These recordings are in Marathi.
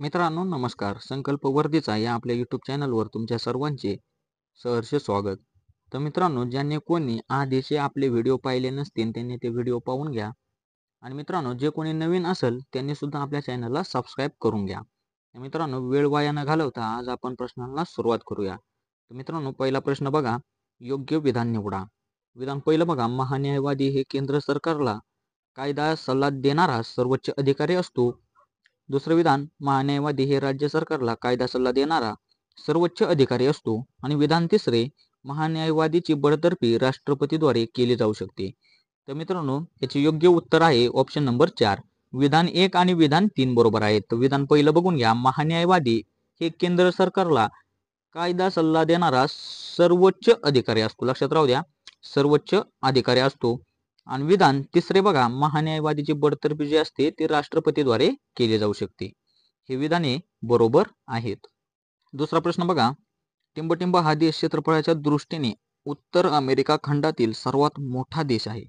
मित्रांनो नमस्कार. संकल्प वर्धेचा या आपल्या यूट्यूब चॅनलवर तुमच्या सर्वांचे सहर्ष स्वागत. तर मित्रांनो, ज्यांनी कोणी आधीचे आपले व्हिडिओ पाहिले नसतील त्यांनी ते व्हिडिओ पाहून घ्या. आणि मित्रांनो, जे कोणी नवीन असेल त्यांनी सुद्धा आपल्या चॅनलला सबस्क्राईब करून घ्या. तर मित्रांनो, वेळ वाया न घालवता आज आपण प्रश्नांना सुरुवात करूया. तर मित्रांनो, पहिला प्रश्न बघा, योग्य विधान निवडा. विधान पहिलं बघा, महान्यायवादी हे केंद्र सरकारला कायदा सल्ला देणारा सर्वोच्च अधिकारी असतो. दुसरं विधान, महान्यायवादी हे राज्य सरकारला कायदा सल्ला देणारा सर्वोच्च अधिकारी असतो. आणि विधान तिसरे, महान्यायवादीची बडतर्फी राष्ट्रपतीद्वारे केली जाऊ शकते. तर मित्रांनो, याचे योग्य उत्तर आहे ऑप्शन नंबर 4. विधान 1 आणि विधान 3 बरोबर आहेत. तर विधान पहिलं बघून घ्या, महान्यायवादी हे केंद्र सरकारला कायदा सल्ला देणारा सर्वोच्च अधिकारी असतो. लक्षात राहू द्या, सर्वोच्च अधिकारी असतो. आणि विधान तिसरे बघा, महान्यायवादीची बडतर्फी जी असते ती राष्ट्रपतीद्वारे केली जाऊ शकते. हे विधाने बरोबर आहेत. दुसरा प्रश्न बघा, टिंबटिंब हा देश क्षेत्रफळाच्या दृष्टीने उत्तर अमेरिका खंडातील सर्वात मोठा देश आहे.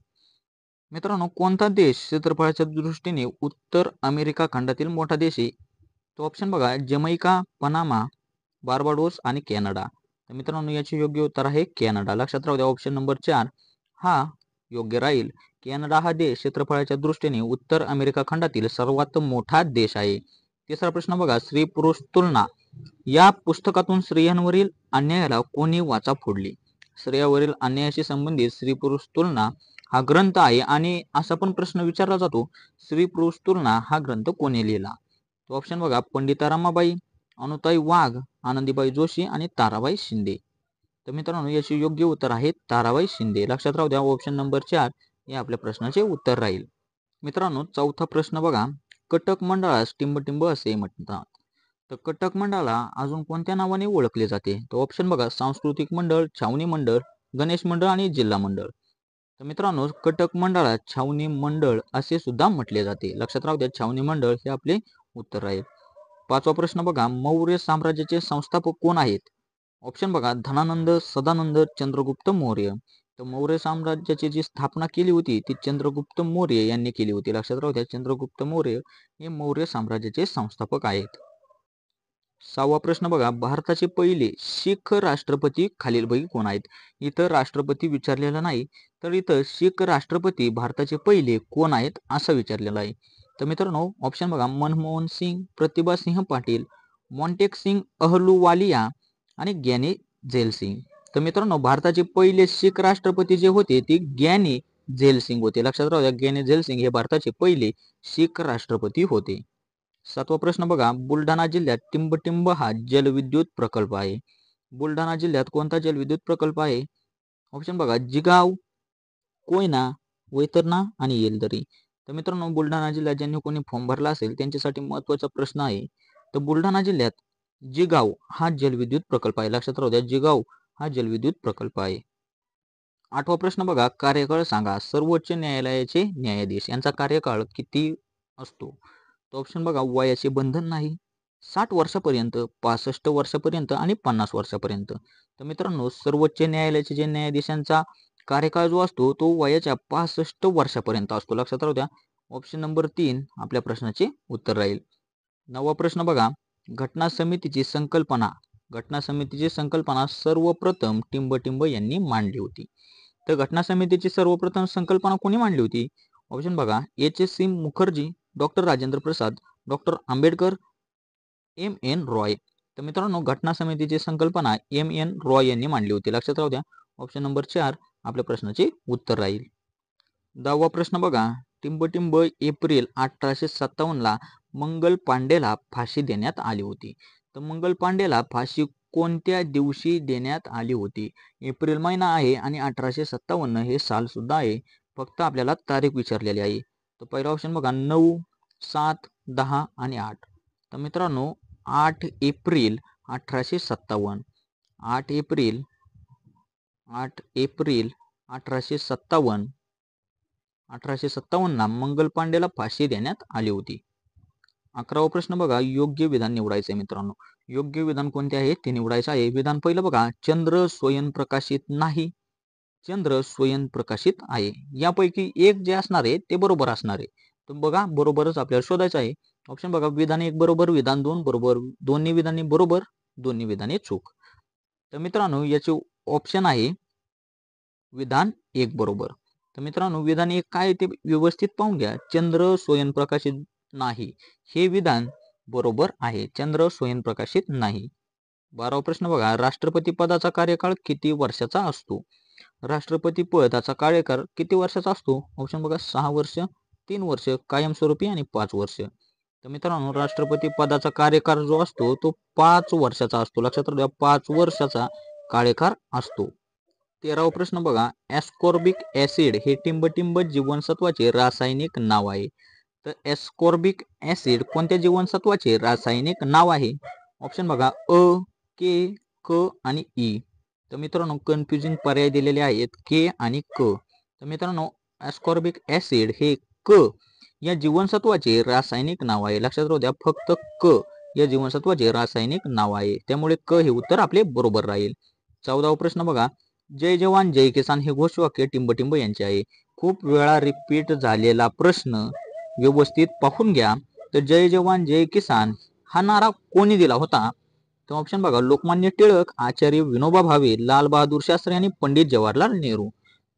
मित्रांनो, कोणता देश क्षेत्रफळाच्या दृष्टीने उत्तर अमेरिका खंडातील मोठा देश आहे? तो ऑप्शन बघा, जमैका, पनामा, बार्बाडोस आणि कॅनडा. तर मित्रांनो, याचे योग्य उत्तर आहे कॅनडा. लक्षात राहू द्या, ऑप्शन नंबर 4 हा योग्य राहील. कॅनडा हा देश क्षेत्रफळाच्या दृष्टीने उत्तर अमेरिका खंडातील सर्वात मोठा देश आहे. तिसरा प्रश्न बघा, स्त्री पुरुष तुलना या पुस्तकातून स्त्रियांवरील अन्यायाला कोणी वाचा फोडली? स्त्रियावरील अन्यायाशी संबंधित स्त्री पुरुष तुलना हा ग्रंथ आहे. आणि असा पण प्रश्न विचारला जातो, स्त्री पुरुष तुलना हा ग्रंथ कोणी लिहिला? तो ऑप्शन बघा, पंडिता रमाबाई, अनुताई वाघ, आनंदीबाई जोशी आणि ताराबाई शिंदे. तर मित्रांनो, याचे योग्य उत्तर आहे ताराबाई शिंदे. लक्षात राहू द्या, ऑप्शन नंबर 4 हे आपल्या प्रश्नाचे उत्तर राहील. मित्रांनो, चौथा प्रश्न बघा, कटक मंडळास टिंबटिंब असे म्हणतात. तर कटक मंडळाला अजून कोणत्या नावाने ओळखले जाते? तर ऑप्शन बघा, सांस्कृतिक मंडळ, छावणी मंडळ, गणेश मंडळ आणि जिल्हा मंडळ. तर मित्रांनो, कटक मंडळात छावणी मंडळ असे सुद्धा म्हटले जाते. लक्षात राहू द्या, छावणी मंडळ हे आपले उत्तर राहील. पाचवा प्रश्न बघा, मौर्य साम्राज्याचे संस्थापक कोण आहेत? ऑप्शन बघा, धनानंद, सदानंद, चंद्रगुप्त मौर्य. तर मौर्य साम्राज्याची जी स्थापना केली होती ती चंद्रगुप्त मौर्य यांनी केली होती. लक्षात राहू द्या, चंद्रगुप्त मौर्य हे मौर्य साम्राज्याचे संस्थापक आहेत. सहावा प्रश्न बघा, भारताचे पहिले शीख राष्ट्रपती खालीलपैकी कोण आहेत? इथं राष्ट्रपती विचारलेला नाही, तर इथं शीख राष्ट्रपती भारताचे पहिले कोण आहेत असं विचारलेलं आहे. तर मित्रांनो, ऑप्शन बघा, मनमोहन सिंग, प्रतिभा सिंह पाटील, मॉन्टेक सिंग अहलुवालिया आणि ग्यानी झैल सिंग. तर मित्रांनो, भारताचे पहिले शीख राष्ट्रपती जे होते ते ग्यानी झैल सिंग होते. लक्षात राहू द्या, ग्यानी झैल सिंग हे भारताचे पहिले शीख राष्ट्रपती होते. सातवा प्रश्न बघा, बुलढाणा जिल्ह्यात टिंबटिंब हा जलविद्युत प्रकल्प आहे. बुलढाणा जिल्ह्यात कोणता जलविद्युत प्रकल्प आहे? ऑप्शन बघा, जिगाव, कोयना, वैतरणा आणि येलदरी. तर मित्रांनो, बुलढाणा जिल्ह्यात ज्यांनी कोणी फॉर्म भरला असेल त्यांच्यासाठी महत्त्वाचा प्रश्न आहे. तर बुलढाणा जिल्ह्यात जिगाव हा जलविद्युत प्रकल्प आहे. लक्षात राहू द्या, जिगाव हा जलविद्युत प्रकल्प आहे. आठवा प्रश्न बघा, कार्यकाळ सांगा. सर्वोच्च न्यायालयाचे न्यायाधीश यांचा कार्यकाळ किती असतो? तो ऑप्शन बघा, वयाचे बंधन नाही, 60 वर्षापर्यंत, 65 वर्षापर्यंत आणि 50 वर्षापर्यंत. तर मित्रांनो, सर्वोच्च न्यायालयाचे जे न्यायाधीशांचा कार्यकाळ जो असतो तो वयाच्या 65 वर्षापर्यंत असतो. लक्षात राहू द्या, ऑप्शन नंबर 3 आपल्या प्रश्नाचे उत्तर राहील. नववा प्रश्न बघा, घटना समितीची संकल्पना सर्वप्रथम टिंबटिंब यांनी मांडली होती. तर घटना समितीची सर्वप्रथम संकल्पना कोणी मांडली होती? ऑप्शन बघा, HSC. Mukherjee, doctor Rajendra Prasad, doctor Ambedkar, M.N.. Roy. तर मित्रांनो, घटना समितीची संकल्पना एम.एन. रॉय यांनी मांडली होती. लक्षात राहू द्या, ऑप्शन नंबर 4 आपल्या प्रश्नाचे उत्तर राहील. 10वा प्रश्न बघा, टिंबटिंब एप्रिल 1857 ला मंगल पांडेला फाशी देण्यात आली होती. तर मंगल पांडेला फाशी कोणत्या दिवशी देण्यात आली होती? एप्रिल महिना आहे आणि 1857 हे साल सुद्धा आहे. फक्त आपल्याला तारीख विचारलेली आहे. तर पहिला ऑप्शन बघा, 9, 7, 10 आणि 8. तर मित्रांनो, 8 एप्रिल 1857. 8 एप्रिल 1857 ला मंगल पांडेला फाशी देण्यात आली होती. 11वा प्रश्न बघा, योग्य विधान निवडायचे मित्रांनो. योग्य विधान कोणते आहे ते निवडायचं आहे. विधान पहिलं बघा, चंद्र स्वयंप्रकाशित नाही, चंद्र स्वयंप्रकाशित आहे. यापैकी एक जे असणार आहे ते बरोबर असणार आहे. तर बघा, बरोबरच आपल्याला शोधायचं आहे. ऑप्शन बघा, विधान 1 बरोबर, विधान 2 बरोबर, दोन्ही विधाने बरोबर, दोन्ही विधाने चूक. तर मित्रांनो याचे ऑप्शन आहे विधान 1 बरोबर. तर मित्रांनो विधान 1 काय ते व्यवस्थित पाहून घ्या. चंद्र स्वयंप्रकाशित नाही, हे विधान बरोबर आहे. चंद्र स्वयंप्रकाशित नाही. 12वा प्रश्न बघा, राष्ट्रपती पदाचा कार्यकाळ किती वर्षाचा असतो? राष्ट्रपती पदाचा कार्यकाळ किती वर्षाचा असतो? ऑप्शन बघा, 6 वर्ष, 3 वर्ष, कायमस्वरूपी आणि 5 वर्ष. तर मित्रांनो राष्ट्रपती पदाचा कार्यकाळ जो असतो तो 5 वर्षाचा असतो. लक्षात राहू द्या, 5 वर्षाचा कार्यकाळ असतो. 13वा प्रश्न बघा, ॲस्कॉर्बिक ॲसिड हे टिंबटिंब जीवनसत्वाचे रासायनिक नाव आहे. तर ॲस्कॉर्बिक ॲसिड कोणत्या जीवनसत्वाचे रासायनिक नाव आहे? ऑप्शन बघा, अ, के, क आणि ई. तर मित्रांनो कन्फ्युजिंग पर्याय दिलेले आहेत के आणि क. तर मित्रांनो ॲस्कॉर्बिक ॲसिड हे क या जीवनसत्वाचे रासायनिक नाव आहे. लक्षात राहू द्या, फक्त क या जीवनसत्वाचे रासायनिक नाव आहे. त्यामुळे क हे उत्तर आपले बरोबर राहील. 14वा प्रश्न बघा, जय जवान जय किसान हे घोषवाक्य टिंबटिंब यांचे आहे. खूप वेळा रिपीट झालेला प्रश्न व्यवस्थित पाहून घ्या. तर जय जवान जय किसान हा नारा कोणी दिला होता? तर ऑप्शन बघा, लोकमान्य टिळक, आचार्य विनोबा भावे, लाल बहादूर शास्त्री आणि पंडित जवाहरलाल नेहरू.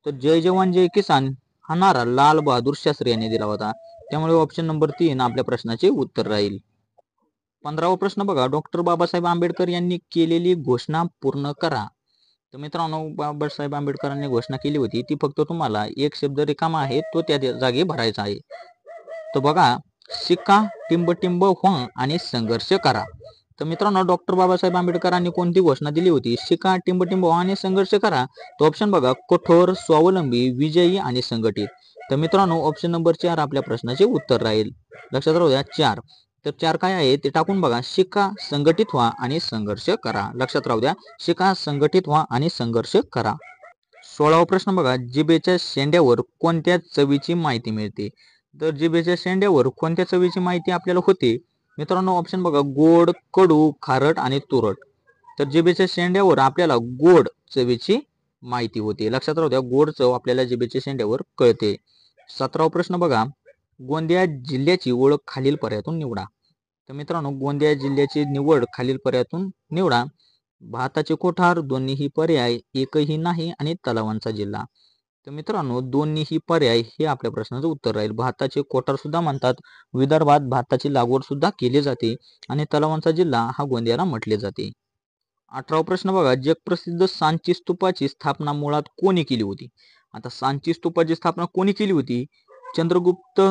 तर जय जवान जय किसान हा नारा लाल बहादूर शास्त्री यांनी दिला होता. त्यामुळे ऑप्शन नंबर 3 आपल्या प्रश्नाचे उत्तर राहील. 15वा प्रश्न बघा, डॉक्टर बाबासाहेब आंबेडकर यांनी केलेली घोषणा पूर्ण करा. तर मित्रांनो बाबासाहेब आंबेडकरांनी घोषणा केली होती ती फक्त तुम्हाला एक शब्द रिकामा आहे तो त्या जागी भरायचा आहे. तर बघा, शिका, टिंबटिंब व्हा आणि संघर्ष करा. तर मित्रांनो डॉक्टर बाबासाहेब आंबेडकरांनी कोणती घोषणा दिली होती? शिका, टिंबटिंब व्हा आणि संघर्ष करा. तो ऑप्शन बघा, कठोर, स्वावलंबी, विजयी आणि संघटित. तर मित्रांनो ऑप्शन नंबर 4 आपल्या प्रश्नाचे उत्तर राहील. लक्षात राहू द्या 4. तर 4 काय आहे ते टाकून बघा, शिका, संघटित व्हा आणि संघर्ष करा. लक्षात राहू द्या, शिका, संघटित व्हा आणि संघर्ष करा. 16वा प्रश्न बघा, जिभेच्या शेंड्यावर कोणत्या चवीची माहिती मिळते? तर जिभेच्या शेंड्यावर कोणत्या चवीची माहिती आपल्याला होते? मित्रांनो ऑप्शन बघा, गोड, कडू, खारट आणि तुरट. तर जिभेच्या शेंड्यावर आपल्याला गोड चवीची माहिती होते. लक्षात राहू द्या, गोड चव आपल्याला जिभेच्या शेंड्यावर कळते. 17वा प्रश्न बघा, गोंदिया जिल्ह्याची ओळख खालील पर्यायातून निवडा. तर मित्रांनो गोंदिया जिल्ह्याची निवड खालील पर्यायातून निवडा. भाताचे कोठार, दोन्हीही पर्याय, एकही नाही आणि तलावांचा जिल्हा. तर मित्रांनो दोन्हीही पर्याय हे आपल्या प्रश्नाचं उत्तर राहील. भाताचे कोठार सुद्धा म्हणतात, विदर्भात भाताची लागवड सुद्धा केली जाते आणि तलावांचा जिल्हा हा गोंदियाला म्हटले जाते. 18वा प्रश्न बघा, जगप्रसिद्ध सांची स्तूपाची स्थापना मुळात कोणी केली होती? आता सांची स्तूपाची स्थापना कोणी केली होती? चंद्रगुप्त,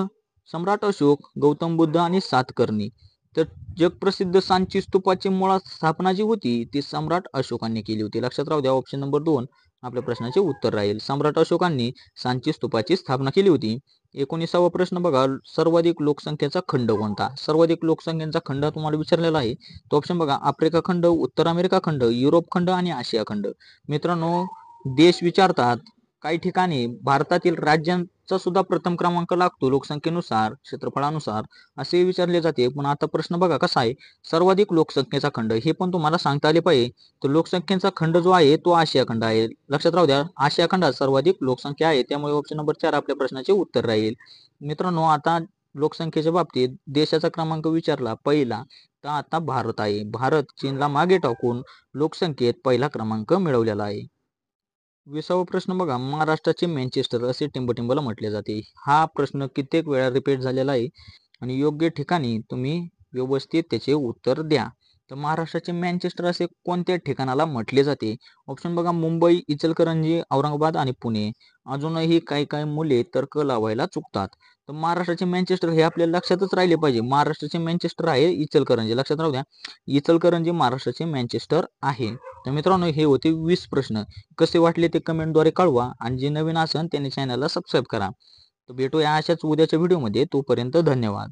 सम्राट अशोक, गौतम बुद्ध आणि सातकर्णी. तर जगप्रसिद्ध सांची स्तूपाची मुळात स्थापना जी होती ती सम्राट अशोकांनी केली होती. लक्षात राहू द्या, ऑप्शन नंबर 2 आपल्या प्रश्नाचे उत्तर राहील. सम्राट अशोकांनी सांची स्तूपाची स्थापना केली होती. 19वा प्रश्न बघा, सर्वाधिक लोकसंख्येचा खंड कोणता? सर्वाधिक लोकसंख्येचा खंड तुम्हाला विचारलेला आहे. तो ऑप्शन बघा, आफ्रिका खंड, उत्तर अमेरिका खंड, युरोप खंड आणि आशिया खंड. मित्रांनो देश विचारतात, काही ठिकाणी भारतातील राज्यांचा सुद्धा प्रथम क्रमांक लागतो लोकसंख्येनुसार, क्षेत्रफळानुसार असे विचारले जाते. पण आता प्रश्न बघा कसा आहे, सर्वाधिक लोकसंख्येचा खंड हे पण तुम्हाला सांगता आले पाहिजे. तर लोकसंख्येचा खंड जो आहे तो आशिया खंड आहे. लक्षात राहू द्या, आशिया खंडात सर्वाधिक लोकसंख्या आहे. त्यामुळे ऑप्शन नंबर 4 आपल्या प्रश्नाचे उत्तर राहील. मित्रांनो आता लोकसंख्येच्या बाबतीत देशाचा क्रमांक विचारला पहिला, तर आता भारत आहे. भारत चीनला मागे टाकून लोकसंख्येत पहिला क्रमांक मिळवलेला आहे. 20वा प्रश्न बघा, महाराष्ट्राचे मँचेस्टर असे टिंबटिंबला म्हटले जाते. हा प्रश्न कित्येक वेळा रिपीट झालेला आहे आणि योग्य ठिकाणी तुम्ही व्यवस्थित त्याचे उत्तर द्या. तर महाराष्ट्राचे मँचेस्टर असे कोणत्या ठिकाणाला म्हटले जाते? ऑप्शन बघा, मुंबई, इचलकरंजी, औरंगाबाद आणि पुणे. अजूनही काही काही मुले तर्क लावायला चुकतात. तर महाराष्ट्राचे मँचेस्टर हे आपल्याला लक्षातच राहिले पाहिजे. महाराष्ट्राचे मँचेस्टर आहे इचलकरंजी. लक्षात राहू द्या, इचलकरंजी महाराष्ट्राचे मँचेस्टर आहे. तर मित्रांनो हे होते 20 प्रश्न. कसे वाटले ते कमेंटद्वारे कळवा आणि जे नवीन असेल त्यांनी चॅनलला सबस्क्राईब करा. तर भेटूया अशाच उद्याच्या व्हिडिओमध्ये. तोपर्यंत धन्यवाद.